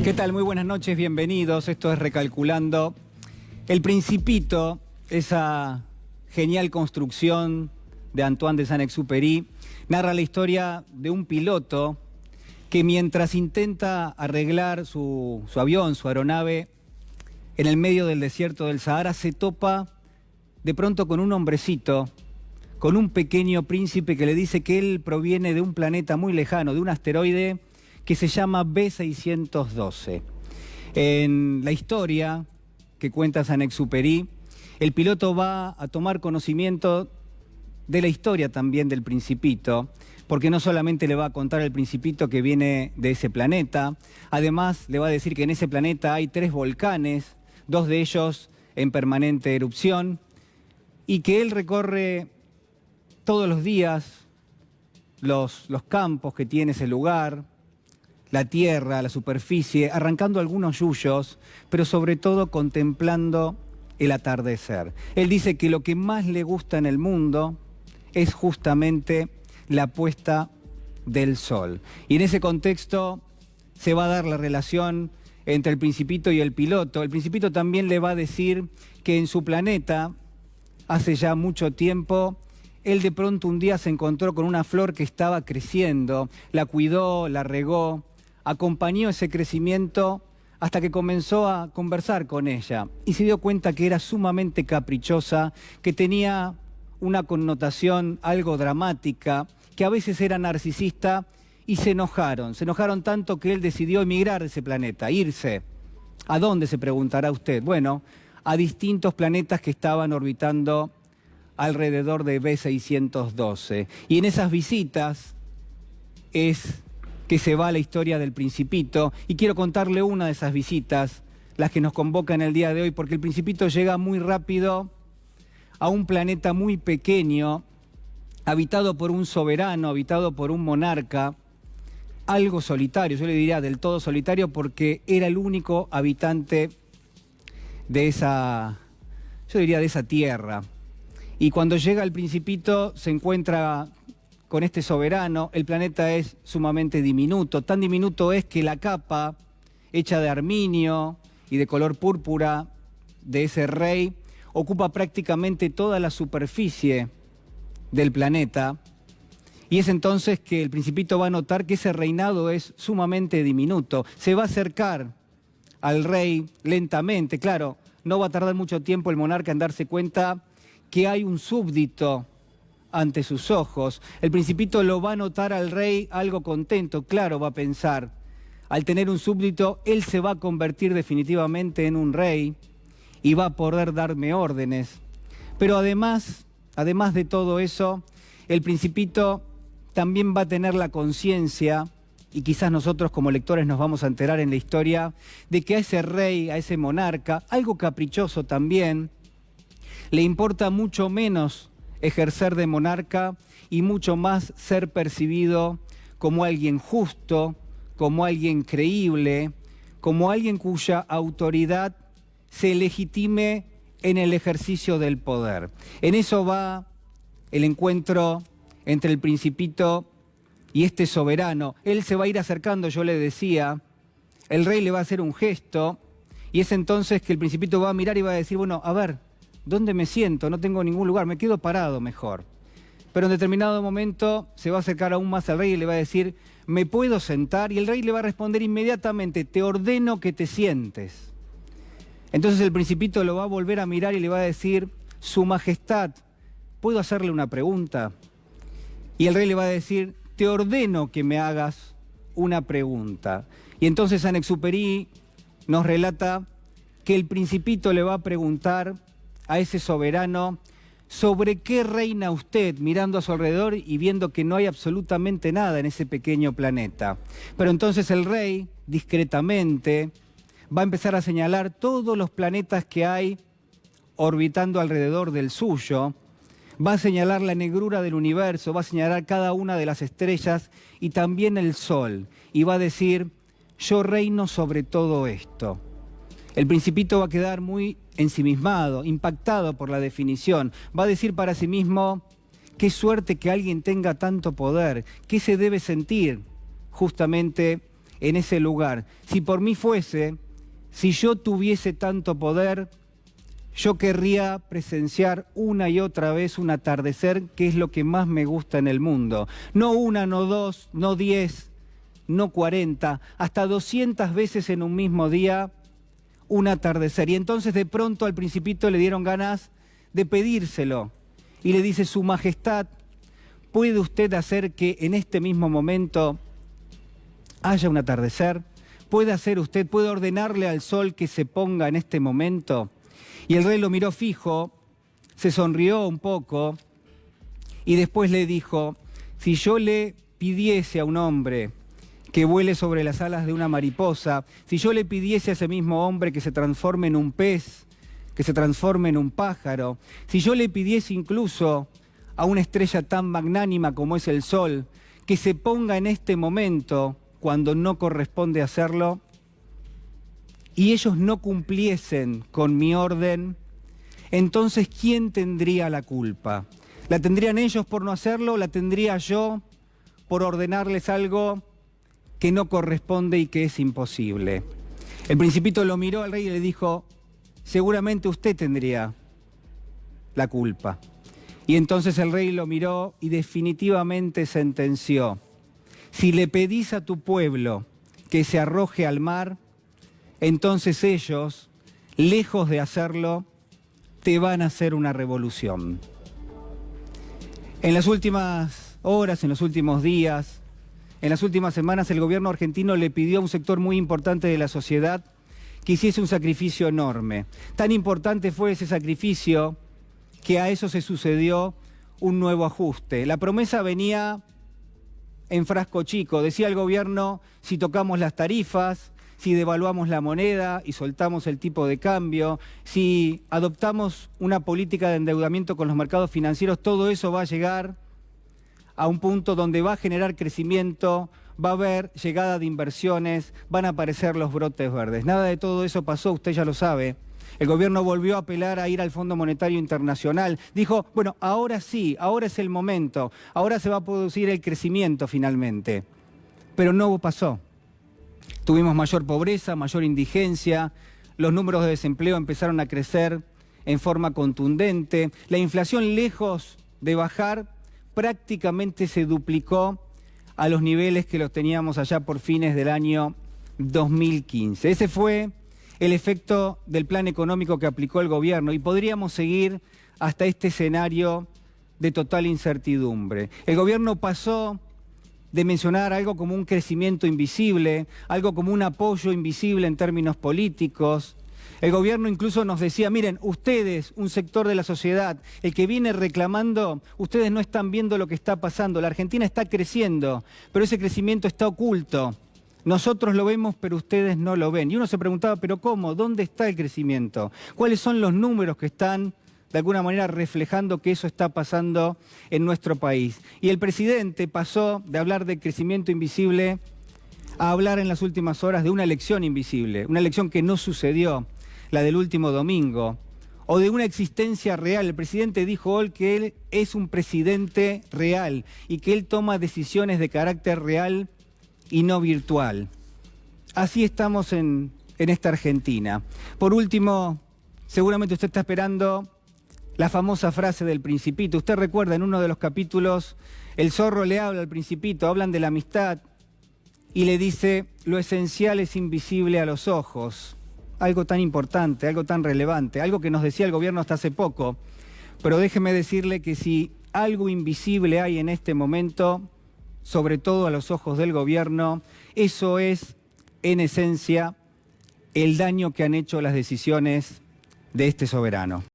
¿Qué tal? Muy buenas noches, bienvenidos. Esto es Recalculando. El Principito, esa genial construcción de Antoine de Saint-Exupéry, narra la historia de un piloto que mientras intenta arreglar su avión, su aeronave, en el medio del desierto del Sahara, se topa de pronto con un hombrecito, con un pequeño príncipe que le dice que él proviene de un planeta muy lejano, de un asteroide que se llama B612. En la historia que cuenta Saint-Exupéry, el piloto va a tomar conocimiento de la historia también del Principito, porque no solamente le va a contar al Principito que viene de ese planeta, además le va a decir que en ese planeta hay 3 volcanes, 2 de ellos en permanente erupción, y que él recorre todos los días los campos que tiene ese lugar, la tierra, la superficie, arrancando algunos yuyos, pero sobre todo contemplando el atardecer. Él dice que lo que más le gusta en el mundo es justamente la puesta del sol. Y en ese contexto se va a dar la relación entre el Principito y el piloto. El Principito también le va a decir que en su planeta, hace ya mucho tiempo, él de pronto un día se encontró con una flor que estaba creciendo, la cuidó, la regó, acompañó ese crecimiento hasta que comenzó a conversar con ella y se dio cuenta que era sumamente caprichosa, que tenía una connotación algo dramática, que a veces era narcisista y se enojaron tanto que él decidió emigrar de ese planeta, irse. ¿A dónde, se preguntará usted? Bueno, a distintos planetas que estaban orbitando alrededor de B612. Y en esas visitas es que se va la historia del Principito, y quiero contarle una de esas visitas, las que nos convocan el día de hoy, porque el Principito llega muy rápido a un planeta muy pequeño, habitado por un soberano, habitado por un monarca, algo solitario, yo le diría del todo solitario, porque era el único habitante de esa, yo diría de esa tierra. Y cuando llega el Principito se encuentra con este soberano. El planeta es sumamente diminuto, tan diminuto es que la capa hecha de arminio y de color púrpura de ese rey ocupa prácticamente toda la superficie del planeta, y es entonces que el Principito va a notar que ese reinado es sumamente diminuto. Se va a acercar al rey lentamente, claro, no va a tardar mucho tiempo el monarca en darse cuenta que hay un súbdito ante sus ojos. El Principito lo va a notar al rey algo contento, claro, va a pensar, al tener un súbdito, él se va a convertir definitivamente en un rey y va a poder darme órdenes. Pero además de todo eso, el Principito también va a tener la conciencia, y quizás nosotros como lectores nos vamos a enterar en la historia, de que a ese rey, a ese monarca, algo caprichoso también, le importa mucho menos ejercer de monarca y mucho más ser percibido como alguien justo, como alguien creíble, como alguien cuya autoridad se legitime en el ejercicio del poder. En eso va el encuentro entre el Principito y este soberano. Él se va a ir acercando, yo le decía, el rey le va a hacer un gesto y es entonces que el Principito va a mirar y va a decir, bueno, a ver, ¿dónde me siento? No tengo ningún lugar, me quedo parado mejor. Pero en determinado momento se va a acercar aún más al rey y le va a decir, ¿me puedo sentar? Y el rey le va a responder inmediatamente, te ordeno que te sientes. Entonces el Principito lo va a volver a mirar y le va a decir, Su Majestad, ¿puedo hacerle una pregunta? Y el rey le va a decir, te ordeno que me hagas una pregunta. Y entonces Saint-Exupéry nos relata que el Principito le va a preguntar a ese soberano, ¿sobre qué reina usted? Mirando a su alrededor y viendo que no hay absolutamente nada en ese pequeño planeta. Pero entonces el rey, discretamente, va a empezar a señalar todos los planetas que hay orbitando alrededor del suyo, va a señalar la negrura del universo, va a señalar cada una de las estrellas y también el sol, y va a decir, yo reino sobre todo esto. El Principito va a quedar muy ensimismado, impactado por la definición. Va a decir para sí mismo, qué suerte que alguien tenga tanto poder, qué se debe sentir justamente en ese lugar. Si por mí fuese, si yo tuviese tanto poder, yo querría presenciar una y otra vez un atardecer, que es lo que más me gusta en el mundo. No una, no dos, no 10, no 40, hasta 200 veces en un mismo día un atardecer. Y entonces de pronto al Principito le dieron ganas de pedírselo. Y le dice: Su Majestad, ¿puede usted hacer que en este mismo momento haya un atardecer? ¿Puede ordenarle al sol que se ponga en este momento? Y el rey lo miró fijo, se sonrió un poco y después le dijo: si yo le pidiese a un hombre que vuele sobre las alas de una mariposa, si yo le pidiese a ese mismo hombre que se transforme en un pez, que se transforme en un pájaro, si yo le pidiese incluso a una estrella tan magnánima como es el sol, que se ponga en este momento cuando no corresponde hacerlo, y ellos no cumpliesen con mi orden, entonces ¿quién tendría la culpa? ¿La tendrían ellos por no hacerlo? ¿La tendría yo por ordenarles algo que no corresponde y que es imposible? El Principito lo miró al rey y le dijo: seguramente usted tendría la culpa. Y entonces el rey lo miró y definitivamente sentenció: si le pedís a tu pueblo que se arroje al mar, entonces ellos, lejos de hacerlo, te van a hacer una revolución. En las últimas horas, en los últimos días, en las últimas semanas, el gobierno argentino le pidió a un sector muy importante de la sociedad que hiciese un sacrificio enorme. Tan importante fue ese sacrificio que a eso se sucedió un nuevo ajuste. La promesa venía en frasco chico. Decía el gobierno: si tocamos las tarifas, si devaluamos la moneda y soltamos el tipo de cambio, si adoptamos una política de endeudamiento con los mercados financieros, todo eso va a llegar a un punto donde va a generar crecimiento, va a haber llegada de inversiones, van a aparecer los brotes verdes. Nada de todo eso pasó, usted ya lo sabe. El gobierno volvió a apelar a ir al Fondo Monetario Internacional. Dijo: bueno, ahora sí, ahora es el momento, ahora se va a producir el crecimiento finalmente. Pero no pasó. Tuvimos mayor pobreza, mayor indigencia, los números de desempleo empezaron a crecer en forma contundente, la inflación, lejos de bajar, prácticamente se duplicó a los niveles que los teníamos allá por fines del año 2015. Ese fue el efecto del plan económico que aplicó el gobierno y podríamos seguir hasta este escenario de total incertidumbre. El gobierno pasó de mencionar algo como un crecimiento invisible, algo como un apoyo invisible en términos políticos. El gobierno incluso nos decía: miren, ustedes, un sector de la sociedad, el que viene reclamando, ustedes no están viendo lo que está pasando. La Argentina está creciendo, pero ese crecimiento está oculto. Nosotros lo vemos, pero ustedes no lo ven. Y uno se preguntaba: ¿pero cómo? ¿Dónde está el crecimiento? ¿Cuáles son los números que están de alguna manera reflejando que eso está pasando en nuestro país? Y el presidente pasó de hablar de crecimiento invisible a hablar en las últimas horas de una elección invisible, una elección que no sucedió, la del último domingo, o de una existencia real. El presidente dijo hoy que él es un presidente real y que él toma decisiones de carácter real y no virtual. Así estamos en esta Argentina. Por último, seguramente usted está esperando la famosa frase del Principito. Usted recuerda, en uno de los capítulos, el zorro le habla al Principito, hablan de la amistad y le dice: lo esencial es invisible a los ojos. Algo tan importante, algo tan relevante, algo que nos decía el gobierno hasta hace poco. Pero déjeme decirle que si algo invisible hay en este momento, sobre todo a los ojos del gobierno, eso es, en esencia, el daño que han hecho las decisiones de este soberano.